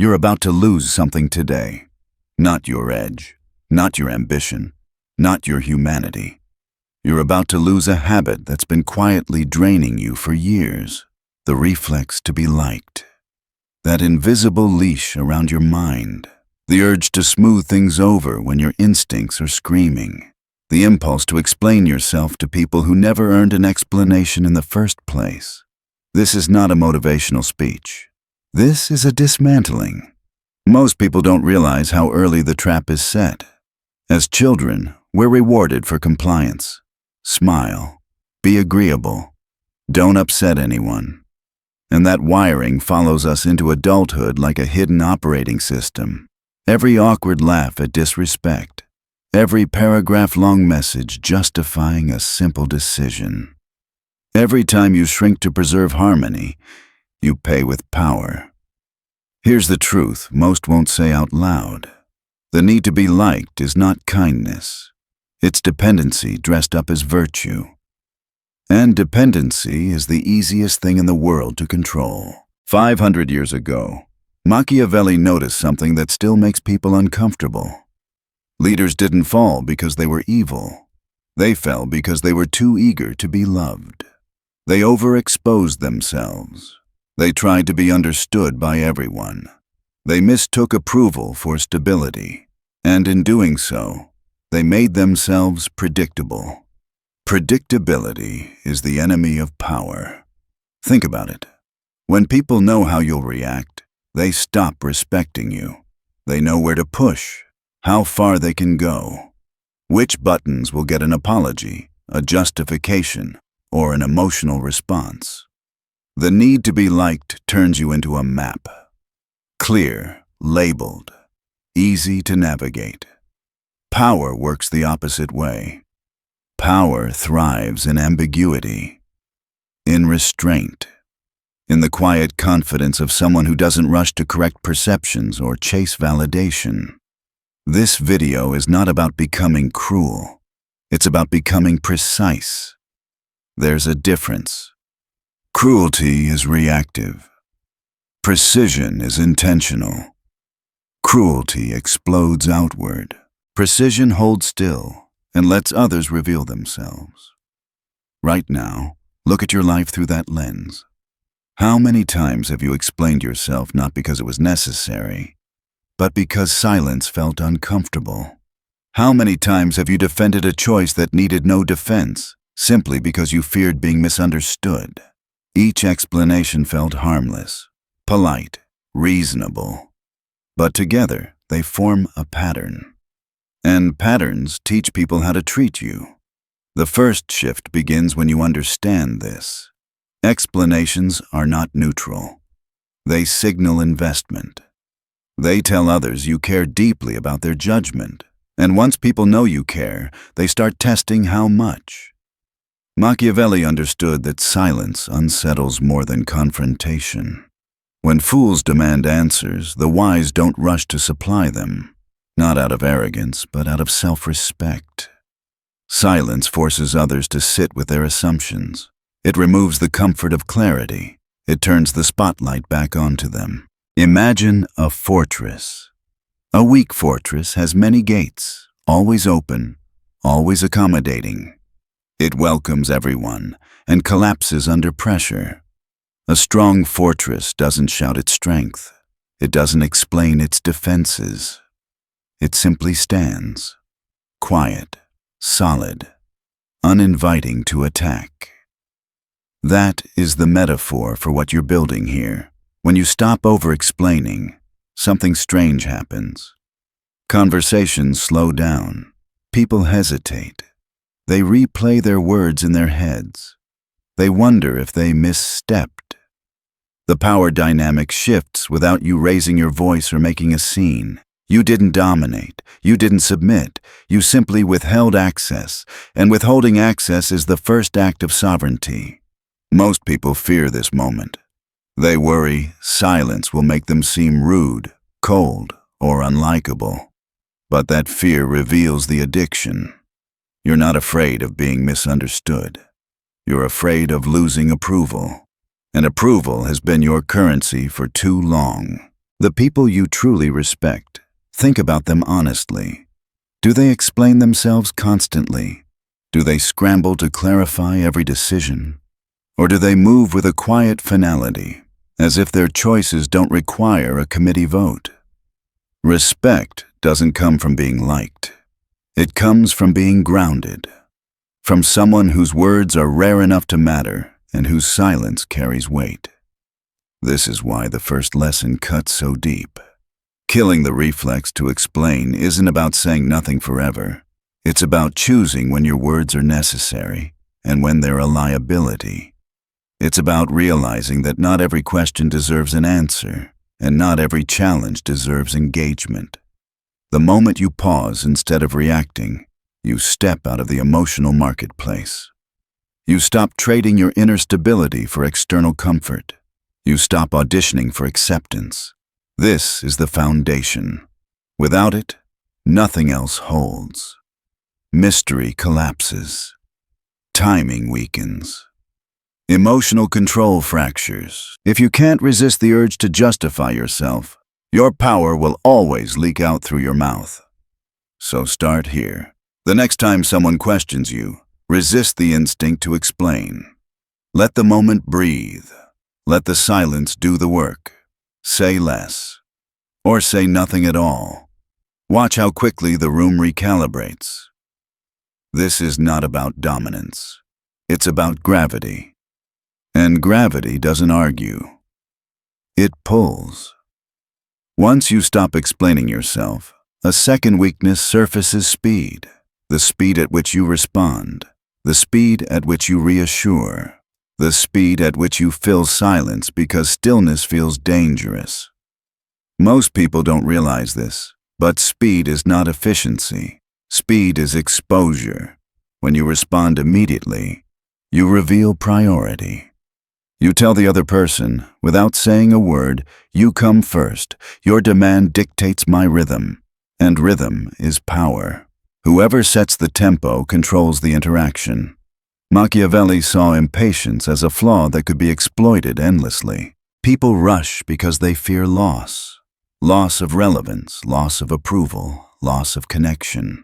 You're about to lose something today. Not your edge, not your ambition, not your humanity. You're about to lose a habit that's been quietly draining you for years. The reflex to be liked. That invisible leash around your mind. The urge to smooth things over when your instincts are screaming. The impulse to explain yourself to people who never earned an explanation in the first place. This is not a motivational speech. This is a dismantling. Most people don't realize how early the trap is set. As children, we're rewarded for compliance. Smile. Be agreeable. Don't upset anyone. And that wiring follows us into adulthood like a hidden operating system. Every awkward laugh at disrespect. Every paragraph-long message justifying a simple decision. Every time you shrink to preserve harmony, you pay with power. Here's the truth most won't say out loud. The need to be liked is not kindness. It's dependency dressed up as virtue. And dependency is the easiest thing in the world to control. 500 years ago, Machiavelli noticed something that still makes people uncomfortable. Leaders didn't fall because they were evil. They fell because they were too eager to be loved. They overexposed themselves. They tried to be understood by everyone. They mistook approval for stability. And in doing so, they made themselves predictable. Predictability is the enemy of power. Think about it. When people know how you'll react, they stop respecting you. They know where to push, how far they can go, which buttons will get an apology, a justification, or an emotional response. The need to be liked turns you into a map. Clear, labeled, easy to navigate. Power works the opposite way. Power thrives in ambiguity, in restraint, in the quiet confidence of someone who doesn't rush to correct perceptions or chase validation. This video is not about becoming cruel. It's about becoming precise. There's a difference. Cruelty is reactive. Precision is intentional. Cruelty explodes outward. Precision holds still and lets others reveal themselves. Right now, look at your life through that lens. How many times have you explained yourself not because it was necessary, but because silence felt uncomfortable? How many times have you defended a choice that needed no defense, simply because you feared being misunderstood? Each explanation felt harmless, polite, reasonable. But together, they form a pattern. And patterns teach people how to treat you. The first shift begins when you understand this. Explanations are not neutral. They signal investment. They tell others you care deeply about their judgment. And once people know you care, they start testing how much. Machiavelli understood that silence unsettles more than confrontation. When fools demand answers, the wise don't rush to supply them, not out of arrogance, but out of self-respect. Silence forces others to sit with their assumptions. It removes the comfort of clarity. It turns the spotlight back onto them. Imagine a fortress. A weak fortress has many gates, always open, always accommodating. It welcomes everyone and collapses under pressure. A strong fortress doesn't shout its strength. It doesn't explain its defenses. It simply stands, quiet, solid, uninviting to attack. That is the metaphor for what you're building here. When you stop over-explaining, something strange happens. Conversations slow down. People hesitate. They replay their words in their heads. They wonder if they misstepped. The power dynamic shifts without you raising your voice or making a scene. You didn't dominate. You didn't submit. You simply withheld access, and withholding access is the first act of sovereignty. Most people fear this moment. They worry silence will make them seem rude, cold, or unlikable. But that fear reveals the addiction. You're not afraid of being misunderstood. You're afraid of losing approval. And approval has been your currency for too long. The people you truly respect, think about them honestly. Do they explain themselves constantly? Do they scramble to clarify every decision? Or do they move with a quiet finality, as if their choices don't require a committee vote? Respect doesn't come from being liked. It comes from being grounded, from someone whose words are rare enough to matter and whose silence carries weight. This is why the first lesson cuts so deep. Killing the reflex to explain isn't about saying nothing forever. It's about choosing when your words are necessary and when they're a liability. It's about realizing that not every question deserves an answer, and not every challenge deserves engagement. The moment you pause instead of reacting, you step out of the emotional marketplace. You stop trading your inner stability for external comfort. You stop auditioning for acceptance. This is the foundation. Without it, nothing else holds. Mystery collapses. Timing weakens. Emotional control fractures. If you can't resist the urge to justify yourself, your power will always leak out through your mouth. So start here. The next time someone questions you, resist the instinct to explain. Let the moment breathe. Let the silence do the work. Say less. Or say nothing at all. Watch how quickly the room recalibrates. This is not about dominance. It's about gravity. And gravity doesn't argue. It pulls. Once you stop explaining yourself, a second weakness surfaces: speed. The speed at which you respond. The speed at which you reassure. The speed at which you fill silence because stillness feels dangerous. Most people don't realize this, but speed is not efficiency. Speed is exposure. When you respond immediately, you reveal priority. You tell the other person, without saying a word, you come first. Your demand dictates my rhythm, and rhythm is power. Whoever sets the tempo controls the interaction. Machiavelli saw impatience as a flaw that could be exploited endlessly. People rush because they fear loss. Loss of relevance, loss of approval, loss of connection.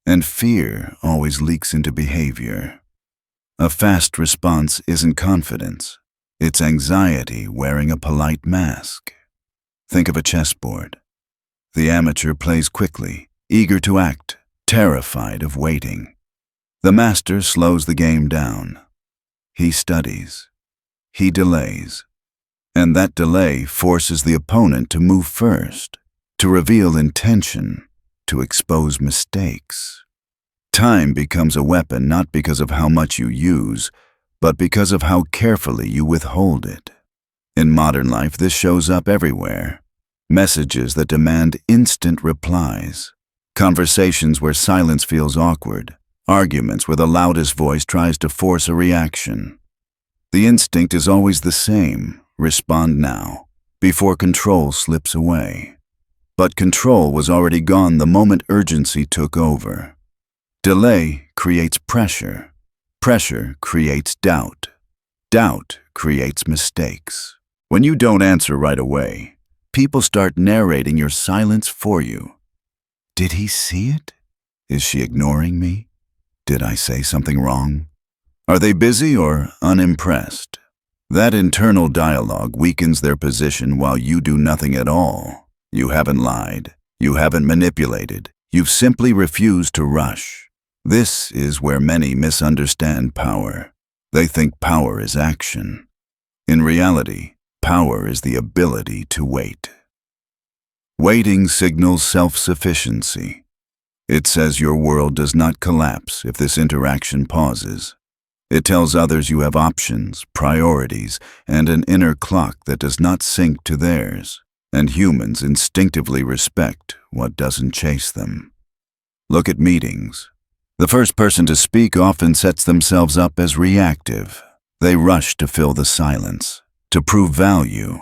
And fear always leaks into behavior. A fast response isn't confidence. It's anxiety wearing a polite mask. Think of a chessboard. The amateur plays quickly, eager to act, terrified of waiting. The master slows the game down. He studies. He delays. And that delay forces the opponent to move first, to reveal intention, to expose mistakes. Time becomes a weapon not because of how much you use, but because of how carefully you withhold it. In modern life, this shows up everywhere. Messages that demand instant replies. Conversations where silence feels awkward. Arguments where the loudest voice tries to force a reaction. The instinct is always the same: respond now, before control slips away. But control was already gone the moment urgency took over. Delay creates pressure. Pressure creates doubt. Doubt creates mistakes. When you don't answer right away, people start narrating your silence for you. Did he see it? Is she ignoring me? Did I say something wrong? Are they busy or unimpressed? That internal dialogue weakens their position while you do nothing at all. You haven't lied. You haven't manipulated. You've simply refused to rush. This is where many misunderstand power. They think power is action. In reality, power is the ability to wait. Waiting signals self-sufficiency. It says your world does not collapse if this interaction pauses. It tells others you have options, priorities, and an inner clock that does not sync to theirs, and humans instinctively respect what doesn't chase them. Look at meetings. The first person to speak often sets themselves up as reactive. They rush to fill the silence, to prove value.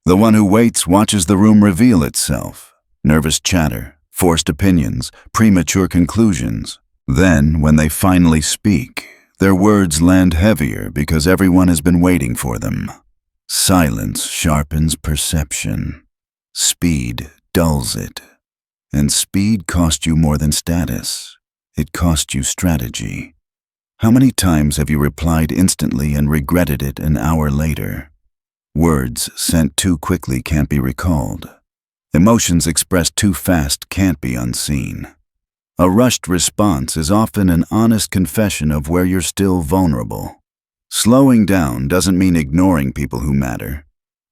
The one who waits watches the room reveal itself. Nervous chatter, forced opinions, premature conclusions. Then, when they finally speak, their words land heavier because everyone has been waiting for them. Silence sharpens perception. Speed dulls it. And speed costs you more than status. It costs you strategy. How many times have you replied instantly and regretted it an hour later? Words sent too quickly can't be recalled. Emotions expressed too fast can't be unseen. A rushed response is often an honest confession of where you're still vulnerable. Slowing down doesn't mean ignoring people who matter.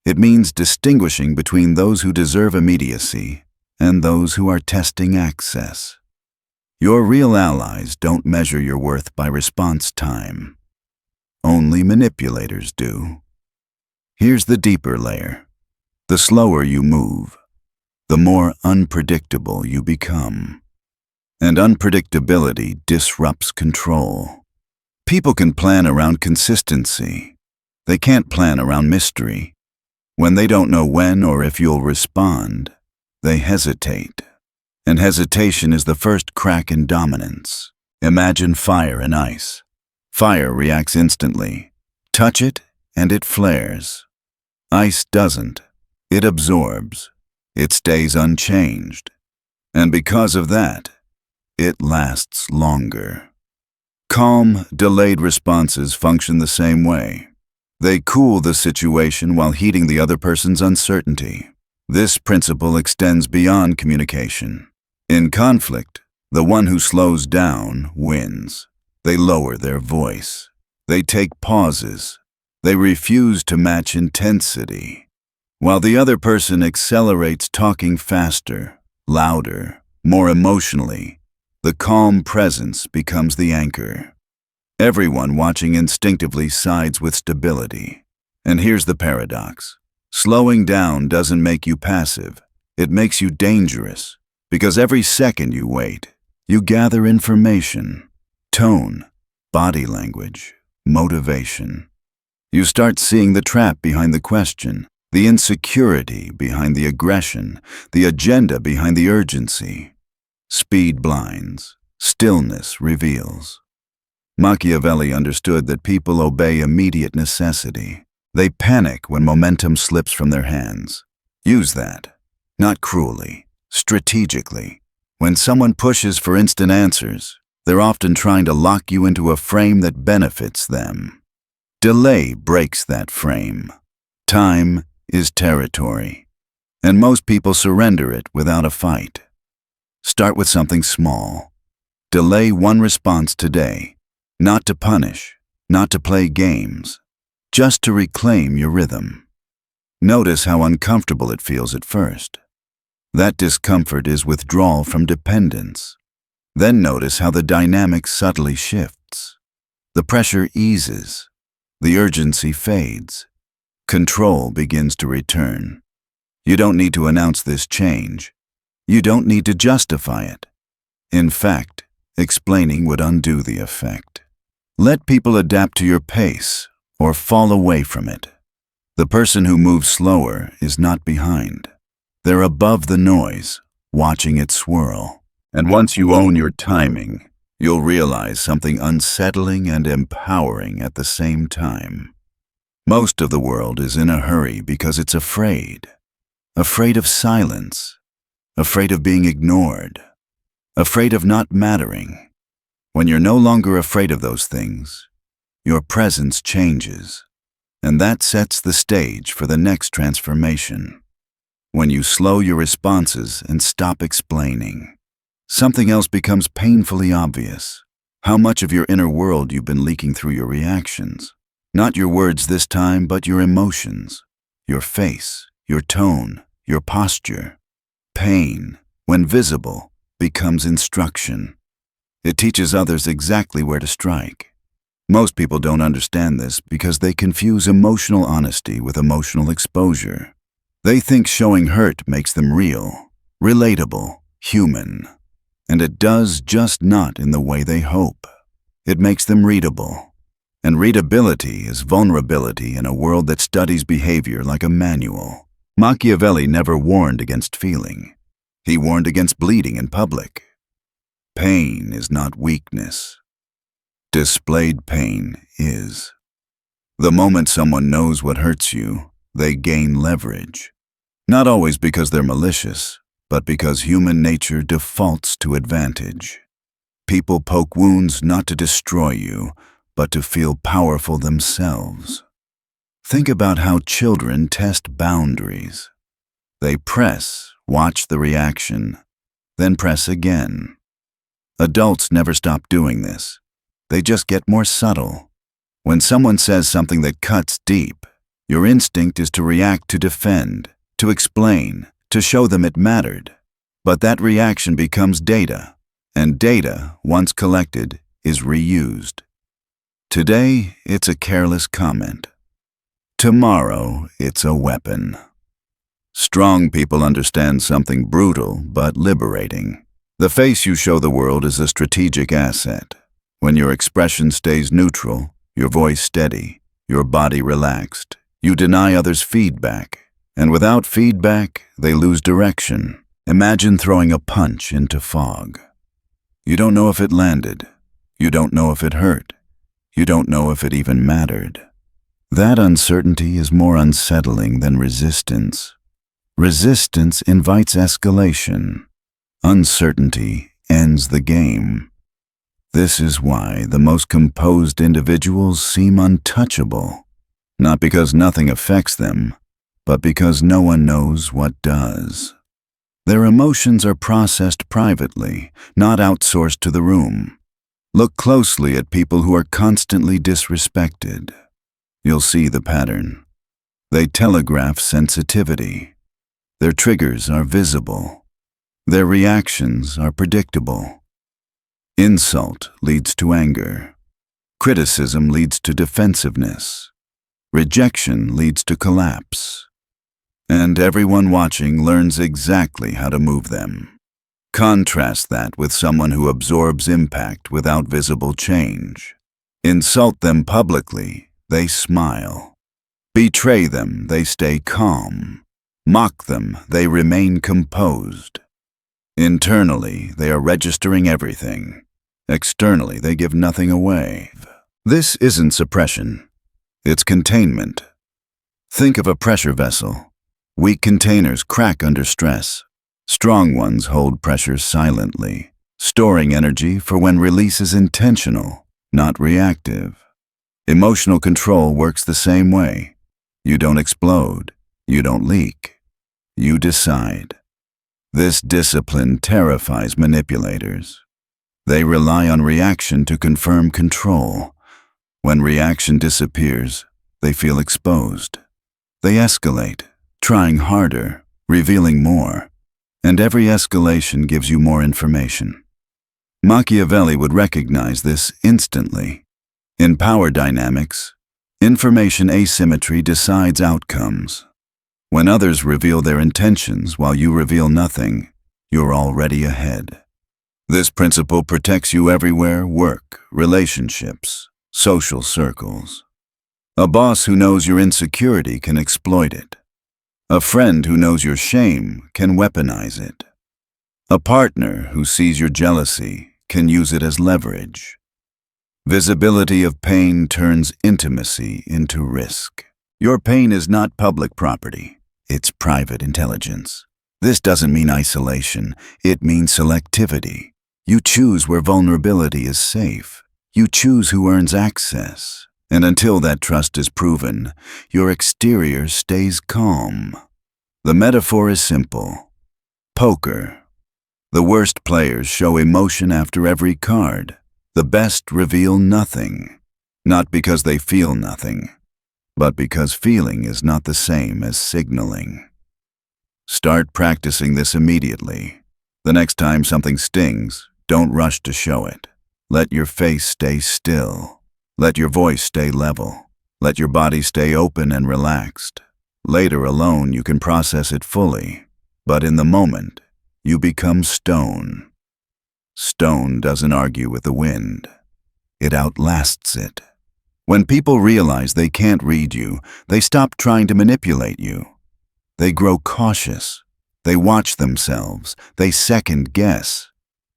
It means distinguishing between those who deserve immediacy and those who are testing access. Your real allies don't measure your worth by response time. Only manipulators do. Here's the deeper layer. The slower you move, the more unpredictable you become. And unpredictability disrupts control. People can plan around consistency. They can't plan around mystery. When they don't know when or if you'll respond, they hesitate. And hesitation is the first crack in dominance. Imagine fire and ice. Fire reacts instantly. Touch it, and it flares. Ice doesn't. It absorbs. It stays unchanged. And because of that, it lasts longer. Calm, delayed responses function the same way. They cool the situation while heeding the other person's uncertainty. This principle extends beyond communication. In conflict, the one who slows down wins. They lower their voice. They take pauses. They refuse to match intensity. While the other person accelerates, talking faster, louder, more emotionally, the calm presence becomes the anchor. Everyone watching instinctively sides with stability. And here's the paradox. Slowing down doesn't make you passive. It makes you dangerous. Because every second you wait, you gather information, tone, body language, motivation. You start seeing the trap behind the question, the insecurity behind the aggression, the agenda behind the urgency. Speed blinds, stillness reveals. Machiavelli understood that people obey immediate necessity. They panic when momentum slips from their hands. Use that, not cruelly, strategically. When someone pushes for instant answers, they're often trying to lock you into a frame that benefits them. Delay breaks that frame. Time is territory, and most people surrender it without a fight. Start with something small. Delay one response today, not to punish, not to play games, just to reclaim your rhythm. Notice how uncomfortable it feels at first. That discomfort is withdrawal from dependence. Then notice how the dynamic subtly shifts. The pressure eases. The urgency fades. Control begins to return. You don't need to announce this change. You don't need to justify it. In fact, explaining would undo the effect. Let people adapt to your pace or fall away from it. The person who moves slower is not behind. They're above the noise, watching it swirl. And once you own your timing, you'll realize something unsettling and empowering at the same time. Most of the world is in a hurry because it's afraid. Afraid of silence. Afraid of being ignored. Afraid of not mattering. When you're no longer afraid of those things, your presence changes. And that sets the stage for the next transformation. When you slow your responses and stop explaining, something else becomes painfully obvious. How much of your inner world you've been leaking through your reactions. Not your words this time, but your emotions, your face, your tone, your posture. Pain, when visible, becomes instruction. It teaches others exactly where to strike. Most people don't understand this because they confuse emotional honesty with emotional exposure. They think showing hurt makes them real, relatable, human. And it does, just not in the way they hope. It makes them readable. And readability is vulnerability in a world that studies behavior like a manual. Machiavelli never warned against feeling. He warned against bleeding in public. Pain is not weakness. Displayed pain is. The moment someone knows what hurts you, they gain leverage. Not always because they're malicious, but because human nature defaults to advantage. People poke wounds not to destroy you, but to feel powerful themselves. Think about how children test boundaries. They press, watch the reaction, then press again. Adults never stop doing this. They just get more subtle. When someone says something that cuts deep, your instinct is to react, to defend, to explain, to show them it mattered. But that reaction becomes data, and data, once collected, is reused. Today, it's a careless comment. Tomorrow, it's a weapon. Strong people understand something brutal but liberating. The face you show the world is a strategic asset. When your expression stays neutral, your voice steady, your body relaxed, you deny others feedback. And without feedback, they lose direction. Imagine throwing a punch into fog. You don't know if it landed. You don't know if it hurt. You don't know if it even mattered. That uncertainty is more unsettling than resistance. Resistance invites escalation. Uncertainty ends the game. This is why the most composed individuals seem untouchable. Not because nothing affects them, but because no one knows what does. Their emotions are processed privately, not outsourced to the room. Look closely at people who are constantly disrespected. You'll see the pattern. They telegraph sensitivity. Their triggers are visible. Their reactions are predictable. Insult leads to anger. Criticism leads to defensiveness. Rejection leads to collapse. And everyone watching learns exactly how to move them. Contrast that with someone who absorbs impact without visible change. Insult them publicly, they smile. Betray them, they stay calm. Mock them, they remain composed. Internally, they are registering everything. Externally, they give nothing away. This isn't suppression. It's containment. Think of a pressure vessel. Weak containers crack under stress. Strong ones hold pressure silently, storing energy for when release is intentional, not reactive. Emotional control works the same way. You don't explode. You don't leak. You decide. This discipline terrifies manipulators. They rely on reaction to confirm control. When reaction disappears, they feel exposed. They escalate, trying harder, revealing more, and every escalation gives you more information. Machiavelli would recognize this instantly. In power dynamics, information asymmetry decides outcomes. When others reveal their intentions while you reveal nothing, you're already ahead. This principle protects you everywhere: work, relationships, social circles. A boss who knows your insecurity can exploit it. A friend who knows your shame can weaponize it. A partner who sees your jealousy can use it as leverage. Visibility of pain turns intimacy into risk. Your pain is not public property. It's private intelligence. This doesn't mean isolation. It means selectivity. You choose where vulnerability is safe. You choose who earns access. And until that trust is proven, your exterior stays calm. The metaphor is simple. Poker. The worst players show emotion after every card. The best reveal nothing. Not because they feel nothing, but because feeling is not the same as signaling. Start practicing this immediately. The next time something stings, don't rush to show it. Let your face stay still. Let your voice stay level. Let your body stay open and relaxed. Later alone, you can process it fully. But in the moment, you become stone. Stone doesn't argue with the wind. It outlasts it. When people realize they can't read you, they stop trying to manipulate you. They grow cautious. They watch themselves. They second guess.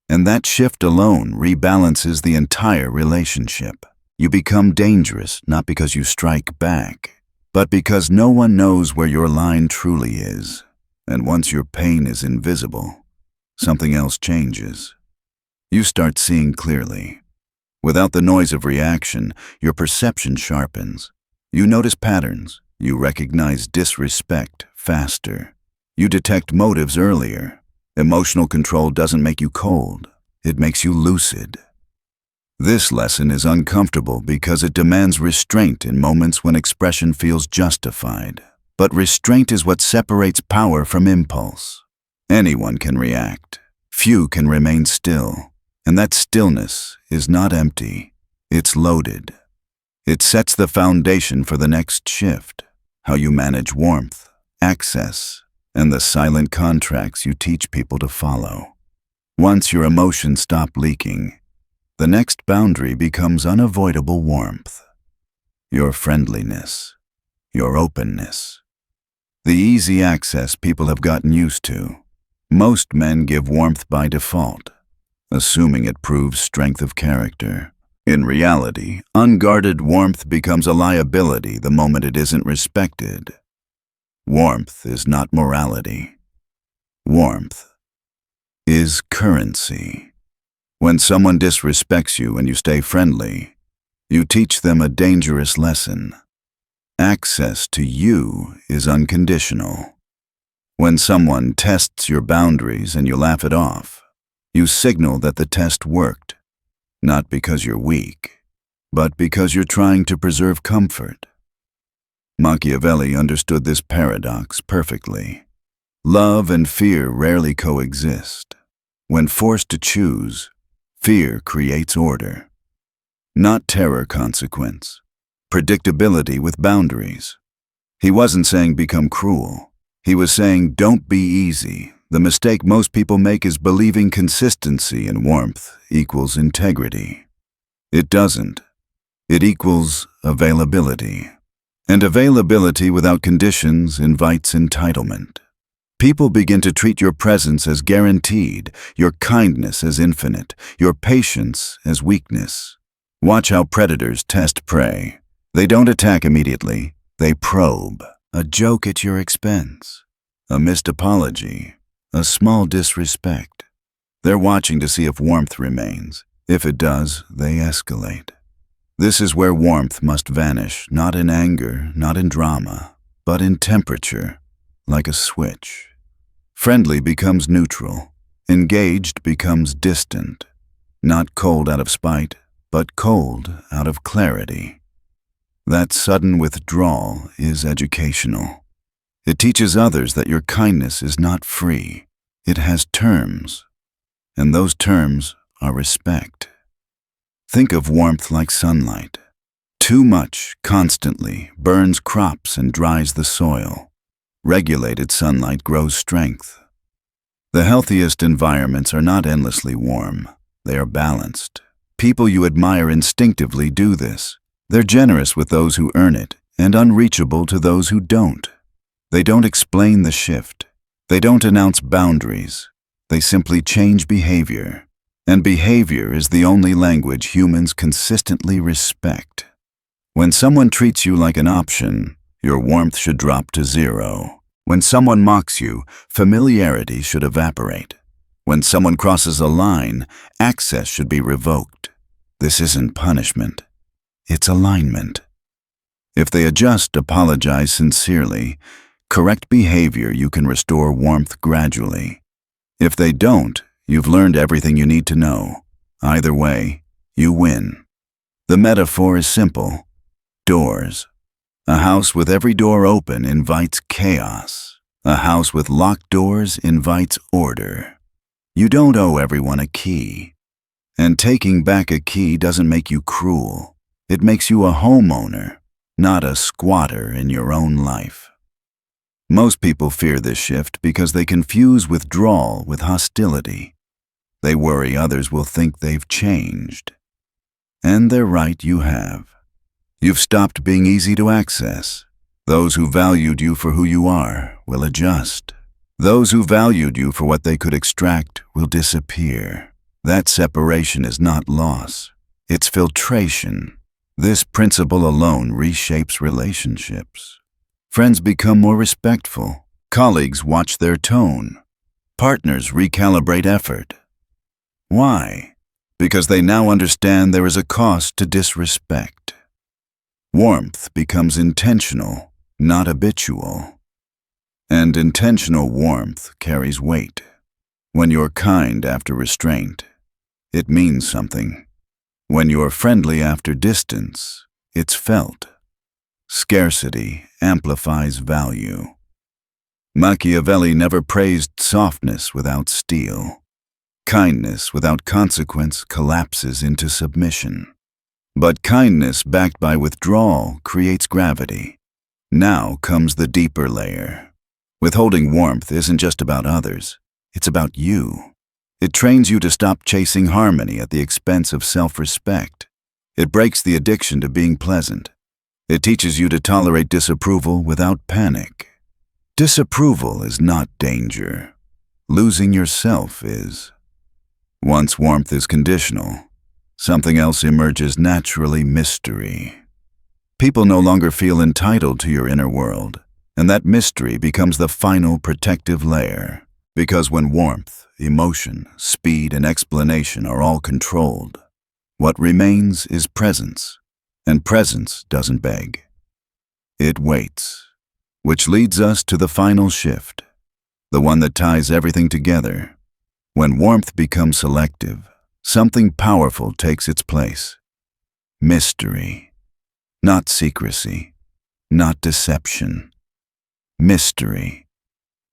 And that shift alone rebalances the entire relationship. You become dangerous not because you strike back, but because no one knows where your line truly is. And once your pain is invisible, something else changes. You start seeing clearly. Without the noise of reaction, your perception sharpens. You notice patterns. You recognize disrespect faster. You detect motives earlier. Emotional control doesn't make you cold. It makes you lucid. This lesson is uncomfortable because it demands restraint in moments when expression feels justified. But restraint is what separates power from impulse. Anyone can react. Few can remain still. And that stillness is not empty. It's loaded. It sets the foundation for the next shift. How you manage warmth, access, and the silent contracts you teach people to follow. Once your emotions stop leaking, the next boundary becomes unavoidable warmth. Your friendliness, your openness. The easy access people have gotten used to. Most men give warmth by default, assuming it proves strength of character. In reality, unguarded warmth becomes a liability the moment it isn't respected. Warmth is not morality. Warmth is currency. When someone disrespects you and you stay friendly, you teach them a dangerous lesson. Access to you is unconditional. When someone tests your boundaries and you laugh it off, you signal that the test worked, not because you're weak, but because you're trying to preserve comfort. Machiavelli understood this paradox perfectly. Love and fear rarely coexist. When forced to choose, fear creates order. Not terror consequence, predictability with boundaries. He wasn't saying become cruel. He was saying don't be easy. The mistake most people make is believing consistency and warmth equals integrity. It doesn't. It equals availability. And availability without conditions invites entitlement. People begin to treat your presence as guaranteed, your kindness as infinite, your patience as weakness. Watch how predators test prey. They don't attack immediately. They probe. A joke at your expense. A missed apology. A small disrespect. They're watching to see if warmth remains. If it does, they escalate. This is where warmth must vanish, not in anger, not in drama, but in temperature, like a switch. Friendly becomes neutral. Engaged becomes distant. Not cold out of spite, but cold out of clarity. That sudden withdrawal is educational. It teaches others that your kindness is not free. It has terms, and those terms are respect. Think of warmth like sunlight. Too much, constantly, burns crops and dries the soil. Regulated sunlight grows strength. The healthiest environments are not endlessly warm. They are balanced. People you admire instinctively do this. They're generous with those who earn it and unreachable to those who don't. They don't explain the shift. They don't announce boundaries. They simply change behavior. And behavior is the only language humans consistently respect. When someone treats you like an option, your warmth should drop to zero. When someone mocks you, familiarity should evaporate. When someone crosses a line, access should be revoked. This isn't punishment. It's alignment. If they adjust, apologize sincerely, correct behavior, you can restore warmth gradually. If they don't, you've learned everything you need to know. Either way, you win. The metaphor is simple. Doors. A house with every door open invites chaos. A house with locked doors invites order. You don't owe everyone a key. And taking back a key doesn't make you cruel. It makes you a homeowner, not a squatter in your own life. Most people fear this shift because they confuse withdrawal with hostility. They worry others will think they've changed. And they're right, you have. You've stopped being easy to access. Those who valued you for who you are will adjust. Those who valued you for what they could extract will disappear. That separation is not loss. It's filtration. This principle alone reshapes relationships. Friends become more respectful. Colleagues watch their tone. Partners recalibrate effort. Why? Because they now understand there is a cost to disrespect. Warmth becomes intentional, not habitual. And intentional warmth carries weight. When you're kind after restraint, it means something. When you're friendly after distance, it's felt. Scarcity amplifies value. Machiavelli never praised softness without steel. Kindness without consequence collapses into submission. But kindness backed by withdrawal creates gravity. Now comes the deeper layer. Withholding warmth isn't just about others, it's about you. It trains you to stop chasing harmony at the expense of self-respect. It breaks the addiction to being pleasant. It teaches you to tolerate disapproval without panic. Disapproval is not danger. Losing yourself is. Once warmth is conditional, something else emerges naturally: mystery. People no longer feel entitled to your inner world, and that mystery becomes the final protective layer. Because when warmth, emotion, speed, and explanation are all controlled, what remains is presence, and presence doesn't beg. It waits, which leads us to the final shift, the one that ties everything together. When warmth becomes selective, something powerful takes its place. Mystery. Not secrecy, not deception. Mystery.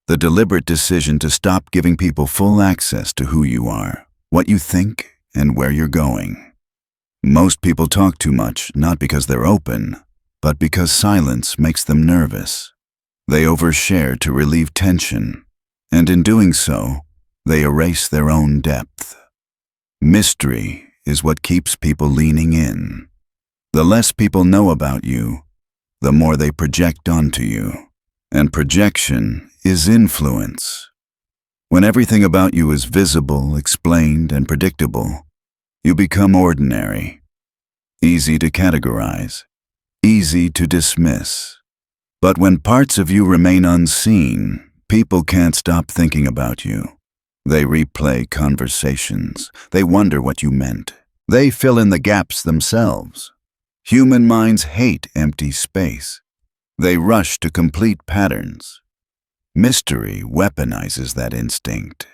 The deliberate decision to stop giving people full access to who you are, what you think, and where you're going. Most people talk too much, not because they're open, but because silence makes them nervous. They overshare to relieve tension, and in doing so, they erase their own depth. Mystery is what keeps people leaning in. The less people know about you, the more they project onto you. And projection is influence. When everything about you is visible, explained, and predictable, you become ordinary. Easy to categorize, easy to dismiss. But when parts of you remain unseen, people can't stop thinking about you. They replay conversations. They wonder what you meant. They fill in the gaps themselves. Human minds hate empty space. They rush to complete patterns. Mystery weaponizes that instinct.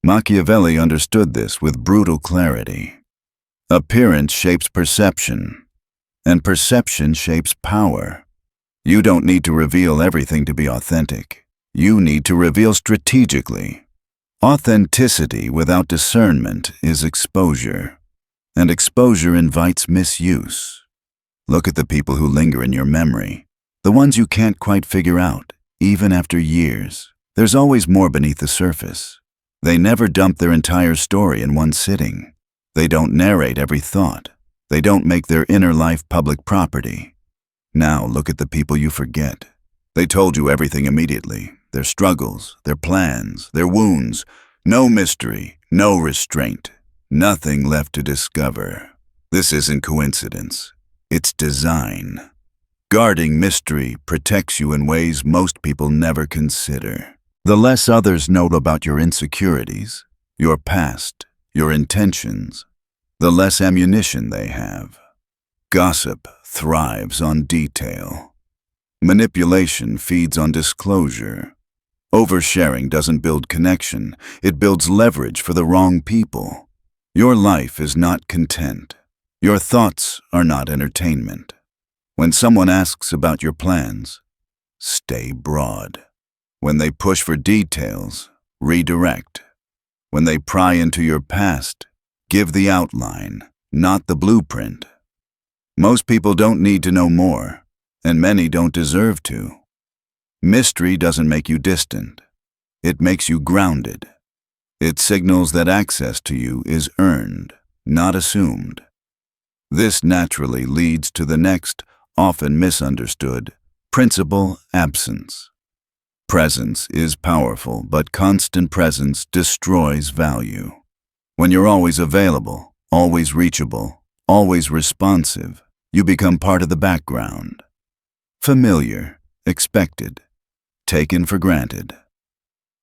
Machiavelli understood this with brutal clarity. Appearance shapes perception, and perception shapes power. You don't need to reveal everything to be authentic. You need to reveal strategically. Authenticity without discernment is exposure, and exposure invites misuse. Look at the people who linger in your memory, the ones you can't quite figure out, even after years. There's always more beneath the surface. They never dump their entire story in one sitting. They don't narrate every thought. They don't make their inner life public property. Now look at the people you forget. They told you everything immediately. Their struggles, their plans, their wounds. No mystery, no restraint. Nothing left to discover. This isn't coincidence. It's design. Guarding mystery protects you in ways most people never consider. The less others know about your insecurities, your past, your intentions, the less ammunition they have. Gossip thrives on detail. Manipulation feeds on disclosure. Oversharing doesn't build connection, it builds leverage for the wrong people. Your life is not content. Your thoughts are not entertainment. When someone asks about your plans, stay broad. When they push for details, redirect. When they pry into your past, give the outline, not the blueprint. Most people don't need to know more, and many don't deserve to. Mystery doesn't make you distant. It makes you grounded. It signals that access to you is earned, not assumed. This naturally leads to the next, often misunderstood, principle: absence. Presence is powerful, but constant presence destroys value. When you're always available, always reachable, always responsive, you become part of the background. Familiar, expected, taken for granted.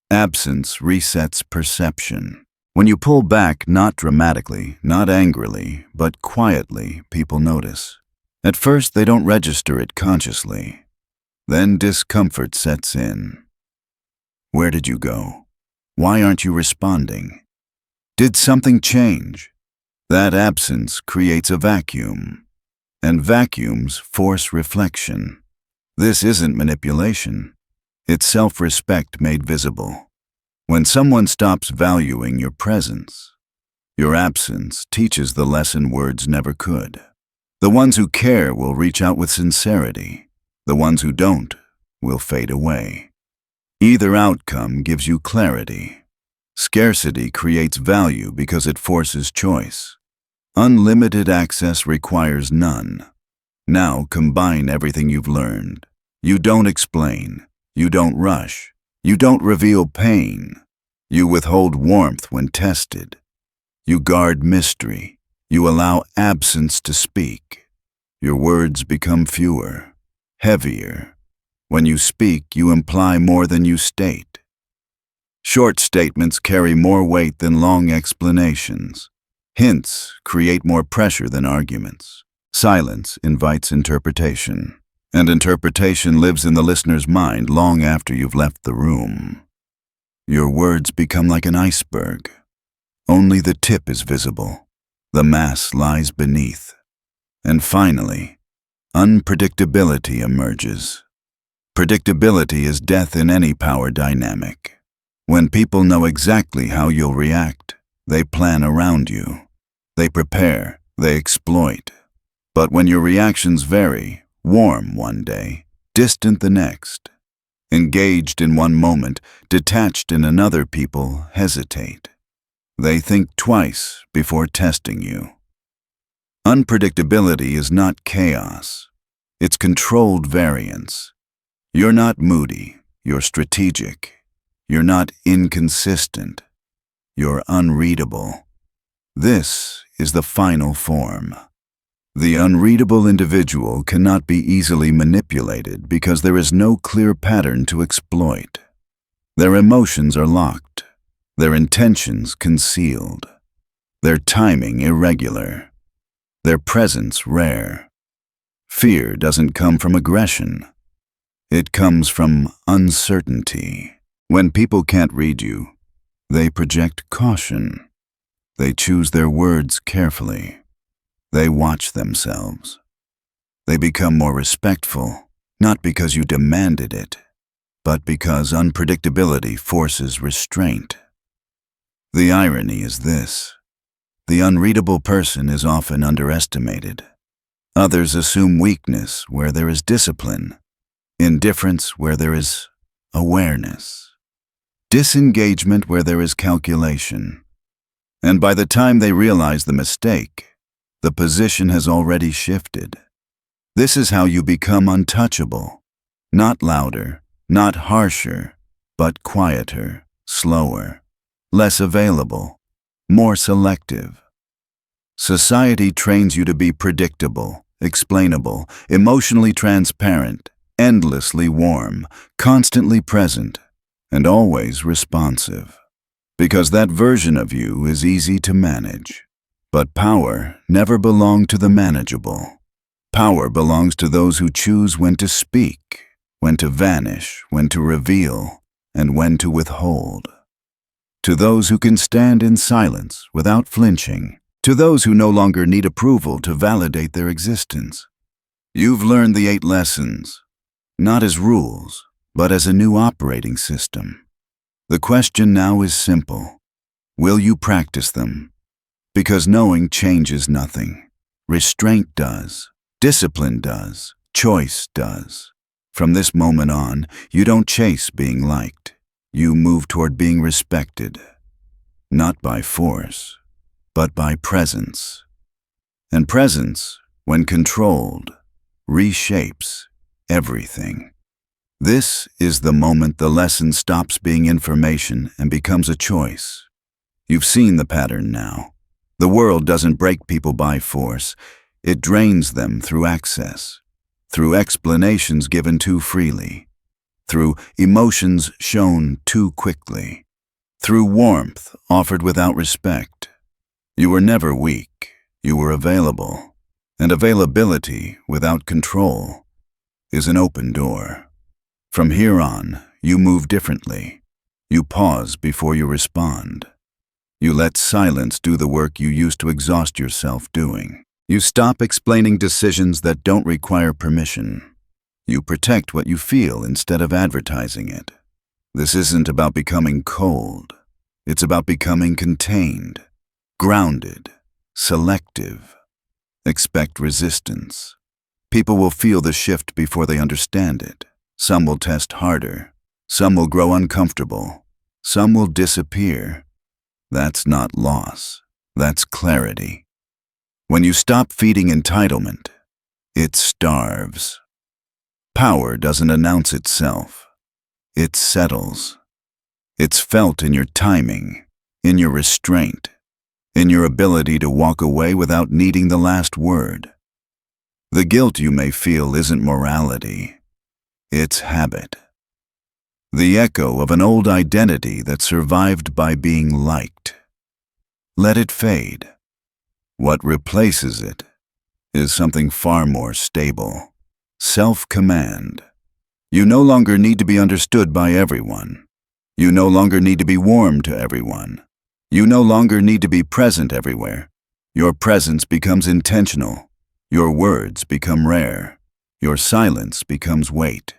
Absence resets perception. When you pull back, not dramatically, not angrily, but quietly, people notice. At first, they don't register it consciously. Then discomfort sets in. Where did you go? Why aren't you responding? Did something change? That absence creates a vacuum, and vacuums force reflection. This isn't manipulation. It's self-respect made visible. When someone stops valuing your presence, your absence teaches the lesson words never could. The ones who care will reach out with sincerity. The ones who don't will fade away. Either outcome gives you clarity. Scarcity creates value because it forces choice. Unlimited access requires none. Now combine everything you've learned. You don't explain. You don't rush. You don't reveal pain. You withhold warmth when tested. You guard mystery. You allow absence to speak. Your words become fewer, heavier. When you speak, you imply more than you state. Short statements carry more weight than long explanations. Hints create more pressure than arguments. Silence invites interpretation. And interpretation lives in the listener's mind long after you've left the room. Your words become like an iceberg. Only the tip is visible. The mass lies beneath. And finally, unpredictability emerges. Predictability is death in any power dynamic. When people know exactly how you'll react, they plan around you. They prepare, they exploit. But when your reactions vary, warm one day, distant the next, engaged in one moment, detached in another, people hesitate. They think twice before testing you. Unpredictability is not chaos. It's controlled variance. You're not moody, you're strategic. You're not inconsistent. You're unreadable. This is the final form. The unreadable individual cannot be easily manipulated because there is no clear pattern to exploit. Their emotions are locked, their intentions concealed, their timing irregular, their presence rare. Fear doesn't come from aggression. It comes from uncertainty. When people can't read you, they project caution. They choose their words carefully. They watch themselves. They become more respectful, not because you demanded it, but because unpredictability forces restraint. The irony is this: the unreadable person is often underestimated. Others assume weakness where there is discipline, indifference where there is awareness, disengagement where there is calculation. And by the time they realize the mistake, the position has already shifted. This is how you become untouchable. Not louder, not harsher, but quieter, slower, less available, more selective. Society trains you to be predictable, explainable, emotionally transparent, endlessly warm, constantly present, and always responsive. Because that version of you is easy to manage. But power never belonged to the manageable. Power belongs to those who choose when to speak, when to vanish, when to reveal, and when to withhold. To those who can stand in silence without flinching. To those who no longer need approval to validate their existence. You've learned the 8 lessons, not as rules, but as a new operating system. The question now is simple. Will you practice them? Because knowing changes nothing. Restraint does. Discipline does. Choice does. From this moment on, you don't chase being liked. You move toward being respected. Not by force, but by presence. And presence, when controlled, reshapes everything. This is the moment the lesson stops being information and becomes a choice. You've seen the pattern now. The world doesn't break people by force. It drains them through access, through explanations given too freely, through emotions shown too quickly, through warmth offered without respect. You were never weak, you were available, and availability without control is an open door. From here on, you move differently. You pause before you respond. You let silence do the work you used to exhaust yourself doing. You stop explaining decisions that don't require permission. You protect what you feel instead of advertising it. This isn't about becoming cold. It's about becoming contained, grounded, selective. Expect resistance. People will feel the shift before they understand it. Some will test harder. Some will grow uncomfortable. Some will disappear. That's not loss. That's clarity. When you stop feeding entitlement, it starves. Power doesn't announce itself. It settles. It's felt in your timing, in your restraint, in your ability to walk away without needing the last word. The guilt you may feel isn't morality. It's habit. The echo of an old identity that survived by being liked. Let it fade. What replaces it is something far more stable. Self-command. You no longer need to be understood by everyone. You no longer need to be warm to everyone. You no longer need to be present everywhere. Your presence becomes intentional. Your words become rare. Your silence becomes weight.